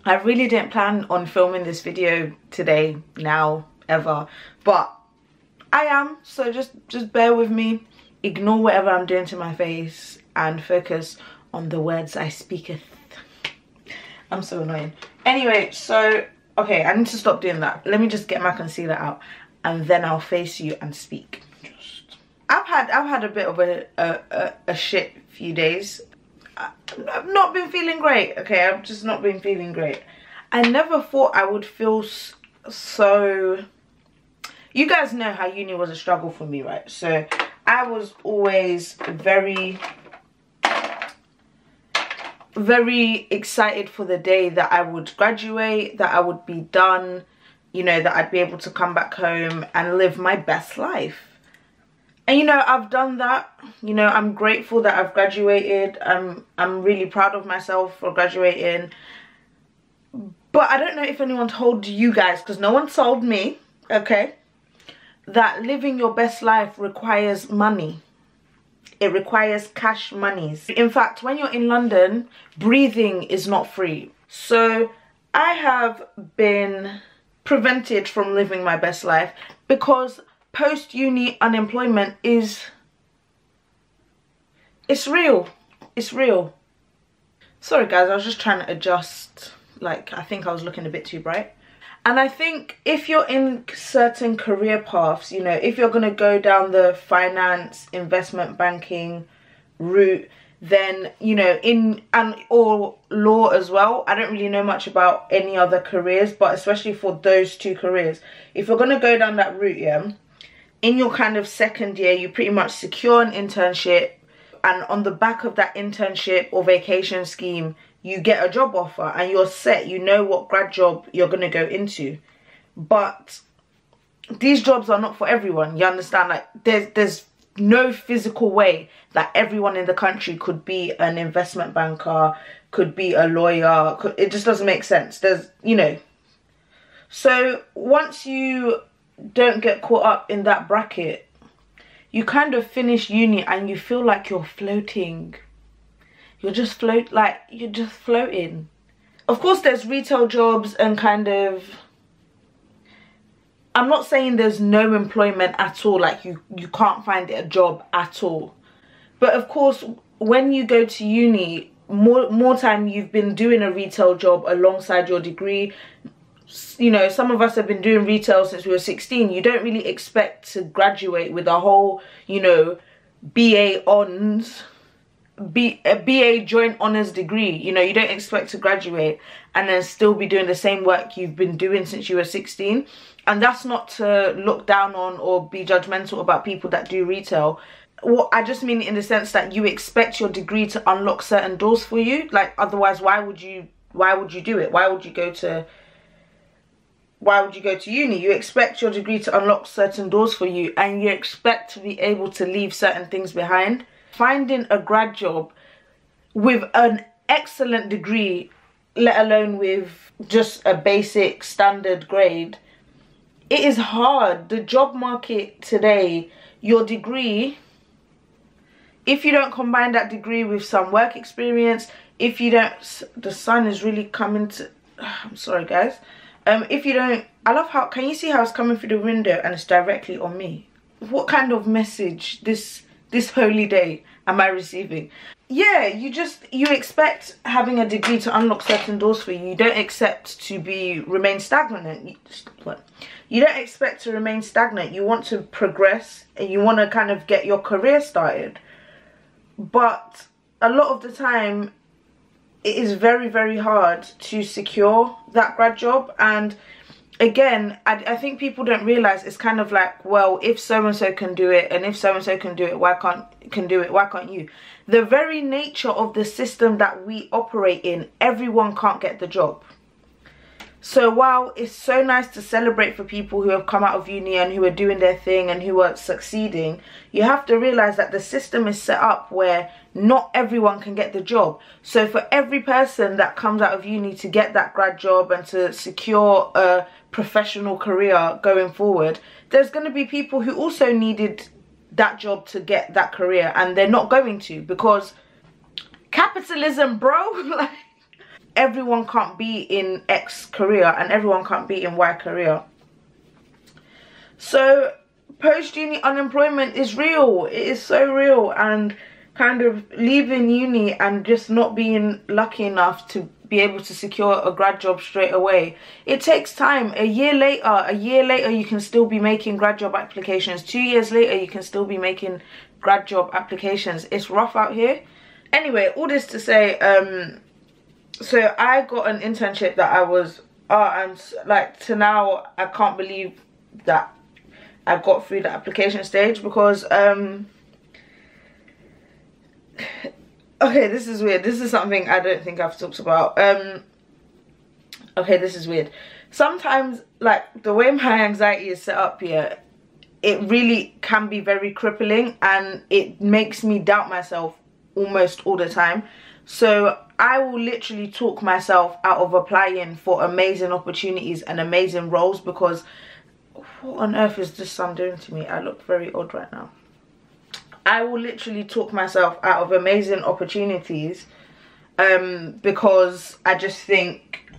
I really didn't plan on filming this video today, now, ever, but I am, so just bear with me. Ignore whatever I'm doing to my face and focus on the words I speaketh. I'm so annoying. Anyway, so okay, I need to stop doing that. Let me just get my concealer out and then I'll face you and speak. I've had a bit of a shit few days. I've not been feeling great. Okay, I've just not been feeling great. I never thought I would feel so. You guys know how uni was a struggle for me, right? So I was always very excited for the day that I would graduate, that I would be done, you know, that I'd be able to come back home and live my best life. And you know, I've done that. You know, I'm grateful that I've graduated. I'm really proud of myself for graduating. But I don't know if anyone told you guys, because no one told me, okay, that living your best life requires money. It requires cash monies. In fact, when you're in London, breathing is not free. So I have been prevented from living my best life because post-uni unemployment it's real. It's real. Sorry guys, I was just trying to adjust. Like, I think I was looking a bit too bright. And I think if you're in certain career paths, you know, if you're going to go down the finance, investment banking route, then, you know, or law as well. I don't really know much about any other careers, but especially for those two careers, if you're going to go down that route, yeah, in your kind of second year, you pretty much secure an internship, and on the back of that internship or vacation scheme, you get a job offer and you're set. You know what grad job you're going to go into. But these jobs are not for everyone. You understand? Like, there's no physical way that everyone in the country could be an investment banker, could be a lawyer. It just doesn't make sense. There's, you know. So once you don't get caught up in that bracket, you kind of finish uni and you feel like you're floating. You're just floating. Of course, there's retail jobs and kind of, I'm not saying there's no employment at all, like you can't find a job at all. But of course, when you go to uni, more time you've been doing a retail job alongside your degree. You know, some of us have been doing retail since we were 16. You don't really expect to graduate with a whole, you know, BA joint honours degree. You know, you don't expect to graduate and then still be doing the same work you've been doing since you were 16. And that's not to look down on or be judgmental about people that do retail. Well, I just mean in the sense that you expect your degree to unlock certain doors for you. Like, otherwise, why would you do it? Why would you go to uni? You expect your degree to unlock certain doors for you, and you expect to be able to leave certain things behind. Finding a grad job with an excellent degree, let alone with just a basic standard grade, it is hard. The job market today, your degree, if you don't combine that degree with some work experience, if you don't, the sun is really coming to, I'm sorry guys. If you don't, I love how, can you see how it's coming through the window and it's directly on me? What kind of message this holy day am I receiving? Yeah, you expect having a degree to unlock certain doors for you. You don't expect to remain stagnant. You don't expect to remain stagnant. You want to progress and you want to kind of get your career started. But a lot of the time, it is very, very hard to secure that grad job. And again, I think people don't realize it's kind of like, well, if so-and-so can do it, and if so-and-so can do it, why can't you? The very nature of the system that we operate in, everyone can't get the job. So while it's so nice to celebrate for people who have come out of uni and who are doing their thing and who are succeeding, you have to realize that the system is set up where not everyone can get the job. So for every person that comes out of uni to get that grad job and to secure a professional career going forward, there's going to be people who also needed that job to get that career, and they're not going to, because capitalism, bro. Like, everyone can't be in X career and everyone can't be in Y career. So post-uni unemployment is real. It is so real. And kind of leaving uni and just not being lucky enough to be able to secure a grad job straight away, it takes time. A year later you can still be making grad job applications. 2 years later you can still be making grad job applications. It's rough out here. Anyway, all this to say, so I got an internship that I was and like to now I can't believe that I got through the application stage, because okay, this is weird. This is something I don't think I've talked about. Okay, this is weird. Sometimes, like, the way my anxiety is set up here, it really can be very crippling, and it makes me doubt myself almost all the time. So I will literally talk myself out of applying for amazing opportunities and amazing roles, because what on earth is this sun doing to me? I look very odd right now. I will literally talk myself out of amazing opportunities because I just think,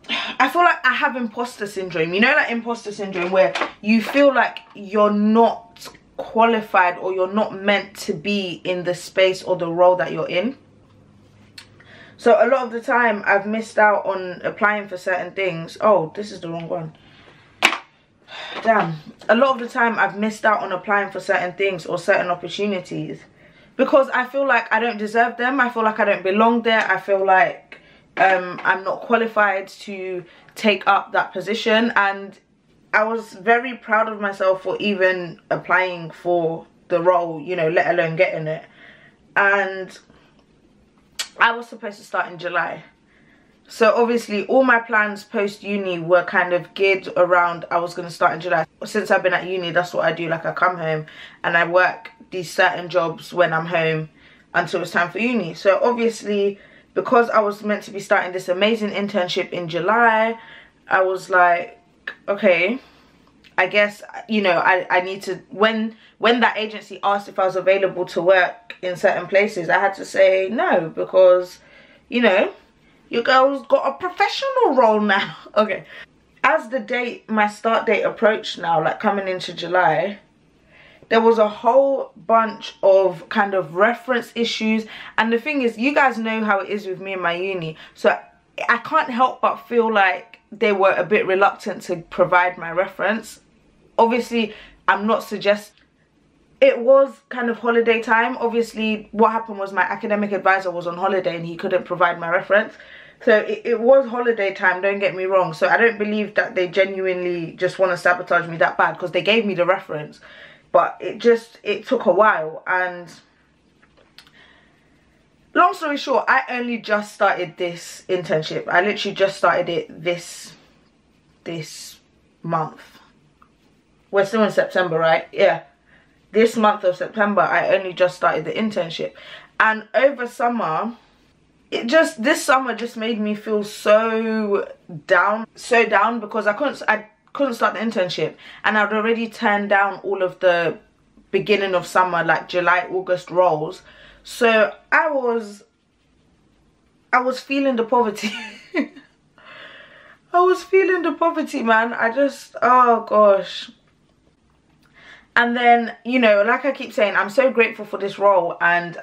I feel like I have imposter syndrome. You know, like imposter syndrome, where you feel like you're not qualified or you're not meant to be in the space or the role that you're in. So a lot of the time I've missed out on applying for certain things. Oh, this is the wrong one. Damn. A lot of the time I've missed out on applying for certain things or certain opportunities because I feel like I don't deserve them. I feel like I don't belong there. I feel like I'm not qualified to take up that position. And I was very proud of myself for even applying for the role, you know, let alone getting it. And I was supposed to start in July. So obviously all my plans post-uni were kind of geared around I was going to start in July. Since I've been at uni, that's what I do. Like, I come home and I work these certain jobs when I'm home until it's time for uni. So obviously, because I was meant to be starting this amazing internship in July, I was like, okay, I guess, you know, I need to, when that agency asked if I was available to work in certain places, I had to say no, because, you know, your girl's got a professional role now. Okay. As my start date approached now, like coming into July, there was a whole bunch of kind of reference issues. And the thing is, you guys know how it is with me and my uni. So I can't help but feel like they were a bit reluctant to provide my reference. Obviously, I'm not suggesting. It was kind of holiday time. Obviously, what happened was my academic advisor was on holiday and he couldn't provide my reference. So it was holiday time, don't get me wrong. So I don't believe that they genuinely just want to sabotage me that bad, because they gave me the reference. But it took a while. And long story short, I only just started this internship. I literally just started it this month. We're still in September, right? Yeah. This month of September, I only just started the internship. And over summer, this summer just made me feel so down because I couldn't start the internship, and I'd already turned down all of the beginning of summer, like July, August roles. So I was feeling the poverty. I was feeling the poverty, man. Oh gosh. And then, you know, like I keep saying, I'm so grateful for this role, and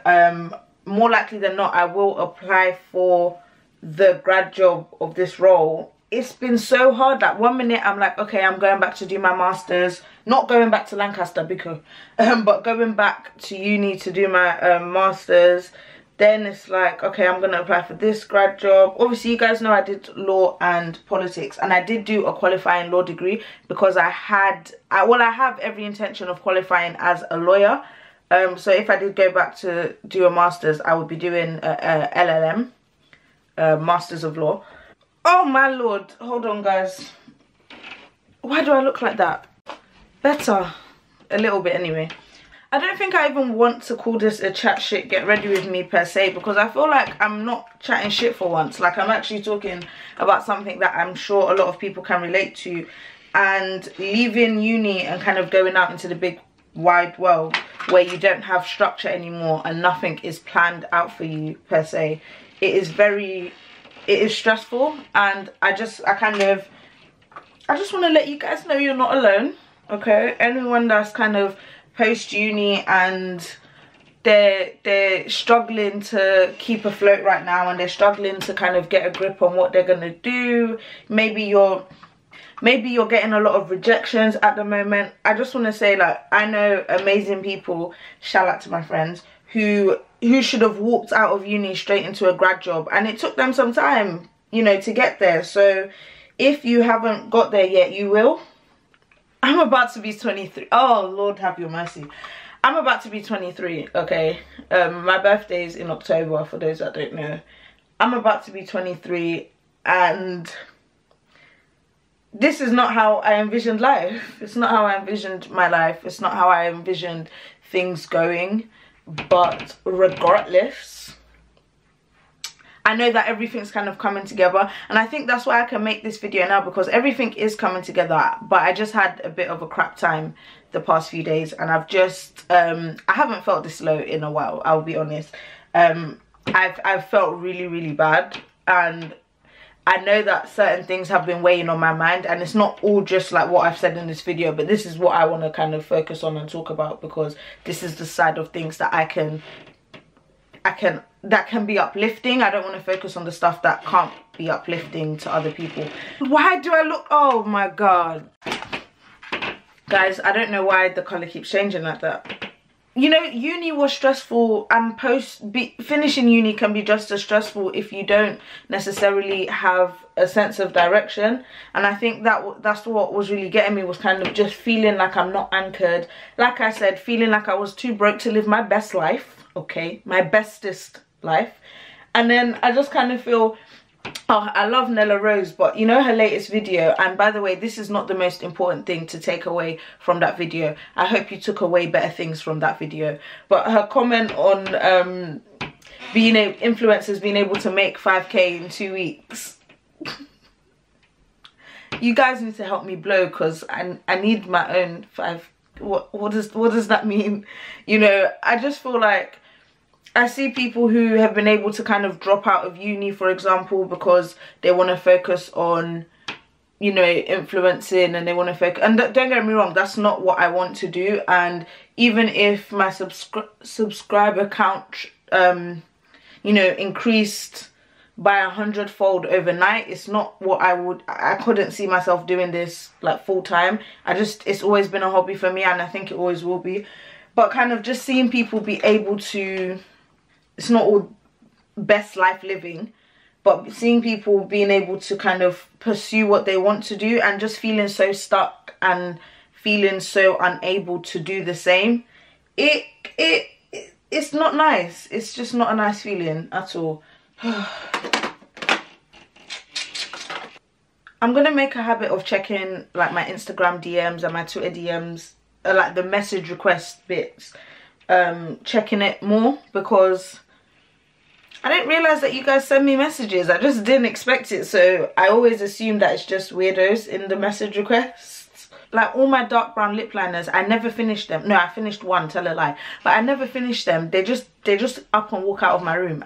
more likely than not, I will apply for the grad job of this role. It's been so hard. Like, one minute I'm like, okay, I'm going back to do my masters, not going back to Lancaster because but going back to uni to do my masters. Then it's like, okay, I'm gonna apply for this grad job. Obviously, you guys know I did law and politics, and I did do a qualifying law degree because I have every intention of qualifying as a lawyer. So if I did go back to do a master's, I would be doing a LLM, Masters of Law. Oh my lord, hold on guys. Why do I look like that? Better, a little bit anyway. I don't think I even want to call this a chat shit get ready with me per se, because I feel like I'm not chatting shit for once. Like, I'm actually talking about something that I'm sure a lot of people can relate to. And leaving uni and kind of going out into the big wide world where you don't have structure anymore and nothing is planned out for you per se, it is stressful, and I just want to let you guys know you're not alone, okay? Anyone that's kind of post-uni and they're struggling to keep afloat right now, and they're struggling to kind of get a grip on what they're gonna do. Maybe you're getting a lot of rejections at the moment. I just want to say, like, I know amazing people, shout out to my friends, who should have walked out of uni straight into a grad job, and it took them some time, you know, to get there. So if you haven't got there yet, you will. I'm about to be 23. Oh, Lord have your mercy. I'm about to be 23, okay? My birthday is in October, for those that don't know. I'm about to be 23, and this is not how I envisioned life. It's not how I envisioned my life. It's not how I envisioned things going. But regardless, I know that everything's kind of coming together, and I think that's why I can make this video now, because everything is coming together. But I just had a bit of a crap time the past few days, and I've just I haven't felt this low in a while, I'll be honest. I've felt really bad, and I know that certain things have been weighing on my mind, and it's not all just like what I've said in this video, but this is what I want to kind of focus on and talk about, because this is the side of things that that can be uplifting. I don't want to focus on the stuff that can't be uplifting to other people. Why do I look, oh my god, guys, I don't know why the color keeps changing like that. You know, uni was stressful, and finishing uni can be just as stressful if you don't necessarily have a sense of direction. And I think that's what was really getting me, was kind of just feeling like I'm not anchored. Like I said, feeling like I was too broke to live my best life, okay, my bestest life. And then I just kind of feel, oh, I love Nella Rose, but you know her latest video, and by the way, this is not the most important thing to take away from that video. I hope you took away better things from that video. But her comment on influencers being able to make 5k in 2 weeks. You guys need to help me blow, because I need my own 5. What does that mean? You know, I just feel like I see people who have been able to kind of drop out of uni, for example, because they want to focus on, you know, influencing, and they want to focus, and don't get me wrong, that's not what I want to do. And even if my subscriber count you know, increased by 100-fold overnight, it's not what I couldn't see myself doing this like full time. It's always been a hobby for me, and I think it always will be. But kind of just seeing people be able to, it's not all best life living, but seeing people being able to kind of pursue what they want to do, and just feeling so stuck and feeling so unable to do the same, it's not nice. It's just not a nice feeling at all. I'm gonna make a habit of checking like my Instagram DMs and my Twitter DMs, like the message request bits, checking it more, because I didn't realize that you guys send me messages. I just didn't expect it, so I always assume that it's just weirdos in the message requests. Like all my dark brown lip liners, I never finished them. No, I finished one, tell a lie, but I never finished them. They just up and walk out of my room.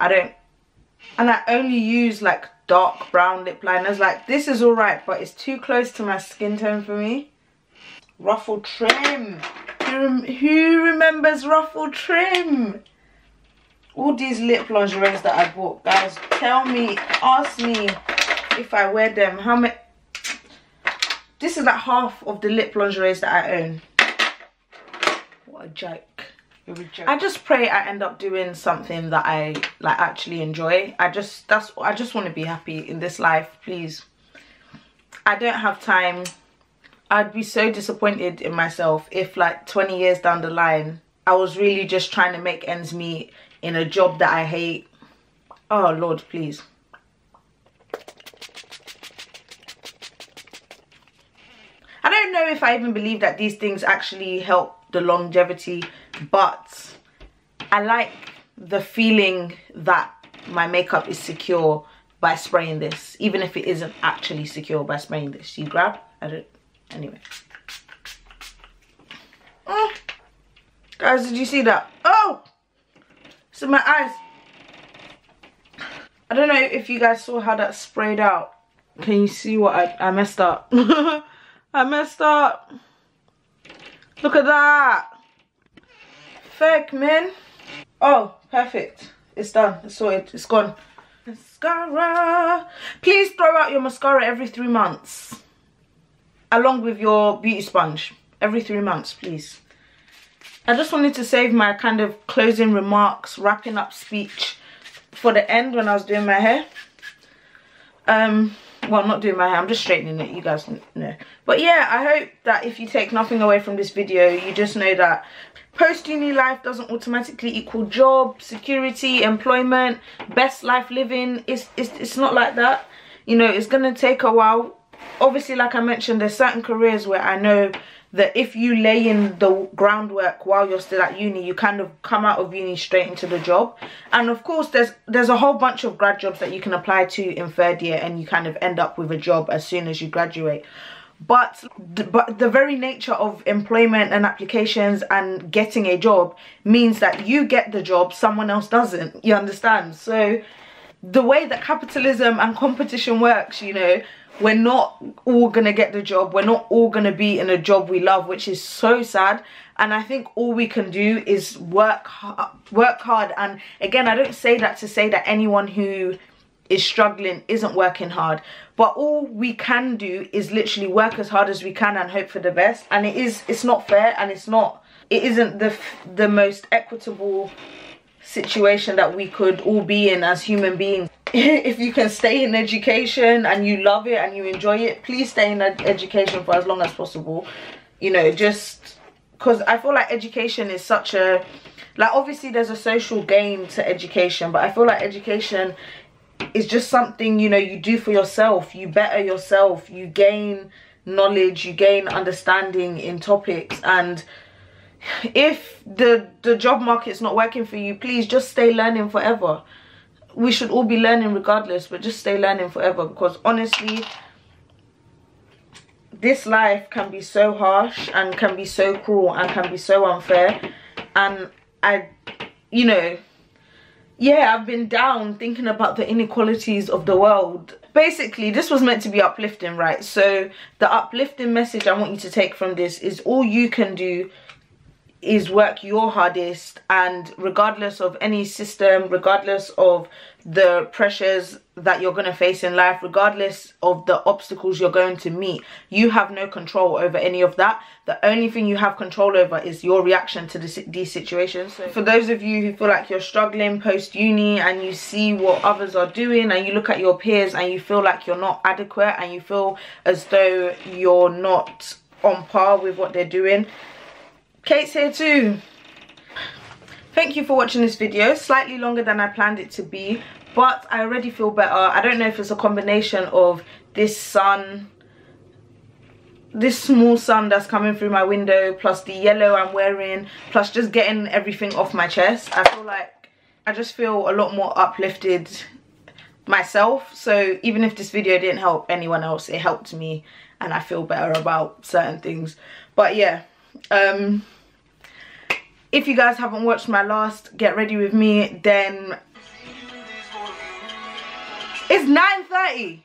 And I only use like dark brown lip liners. Like, this is all right, but it's too close to my skin tone for me. Ruffle trim. Who remembers ruffle trim? All these lip lingeries that I bought, guys, tell me, ask me if I wear them. How many? This is like half of the lip lingeries that I own. What a joke. I just pray I end up doing something that I like actually enjoy. I just want to be happy in this life, please. I don't have time. I'd be so disappointed in myself if like 20 years down the line I was really just trying to make ends meet in a job that I hate. Oh Lord, please. I don't know if I even believe that these things actually help the longevity, but I like the feeling that my makeup is secure by spraying this, even if it isn't actually secure by spraying this. You grab? I don't. Anyway. Oh, guys, did you see that? Oh, it's in my eyes. I don't know if you guys saw how that sprayed out. Can you see what I messed up? I messed up. Look at that. Fake, man. Oh, perfect. It's done. It's sorted. It's gone. Mascara. Please throw out your mascara every 3 months. Along with your beauty sponge. Every 3 months, please. I just wanted to save my kind of closing remarks, wrapping up speech for the end when I was doing my hair. Well, not doing my hair, I'm just straightening it, you guys know. But yeah, I hope that if you take nothing away from this video, you just know that post-uni life doesn't automatically equal job, security, employment, best life living. It's not like that. You know, it's gonna take a while. Obviously, like I mentioned, there's certain careers where I know that if you lay in the groundwork while you're still at uni, you kind of come out of uni straight into the job. And of course, there's a whole bunch of grad jobs that you can apply to in 3rd year, and you kind of end up with a job as soon as you graduate. But the very nature of employment and applications and getting a job means that you get the job, someone else doesn't. You understand? So the way that capitalism and competition works, you know, we're not all gonna get the job. We're not all gonna be in a job we love, which is so sad. And I think all we can do is work hard. And again, I don't say that to say that anyone who is struggling isn't working hard, but all we can do is literally work as hard as we can and hope for the best. And it's not fair, and it isn't the most equitable situation that we could all be in as human beings. If you can stay in education and you love it and you enjoy it, please stay in education for as long as possible. You know, just because I feel like education is such a, like, obviously there's a social gain to education, but I feel like education is just something, you know, you do for yourself. You better yourself, you gain knowledge, you gain understanding in topics. And if the job market's not working for you, please just stay learning forever. We should all be learning regardless, but just stay learning forever, because honestly, this life can be so harsh and can be so cruel and can be so unfair. And you know, yeah, I've been down thinking about the inequalities of the world. Basically, this was meant to be uplifting, right? So the uplifting message I want you to take from this is all you can do is work your hardest, and regardless of any system, regardless of the pressures that you're going to face in life, regardless of the obstacles you're going to meet, you have no control over any of that. The only thing you have control over is your reaction to these situations. So for those of you who feel like you're struggling post-uni and you see what others are doing and you look at your peers and you feel like you're not adequate and you feel as though you're not on par with what they're doing, Kate's here too. Thank you for watching this video. Slightly longer than I planned it to be, but I already feel better. I don't know if it's a combination of this sun, this small sun that's coming through my window, plus the yellow I'm wearing, plus just getting everything off my chest. I feel like I just feel a lot more uplifted myself. So even if this video didn't help anyone else, it helped me and I feel better about certain things. But yeah, if you guys haven't watched my last Get Ready With Me, then it's 9:30.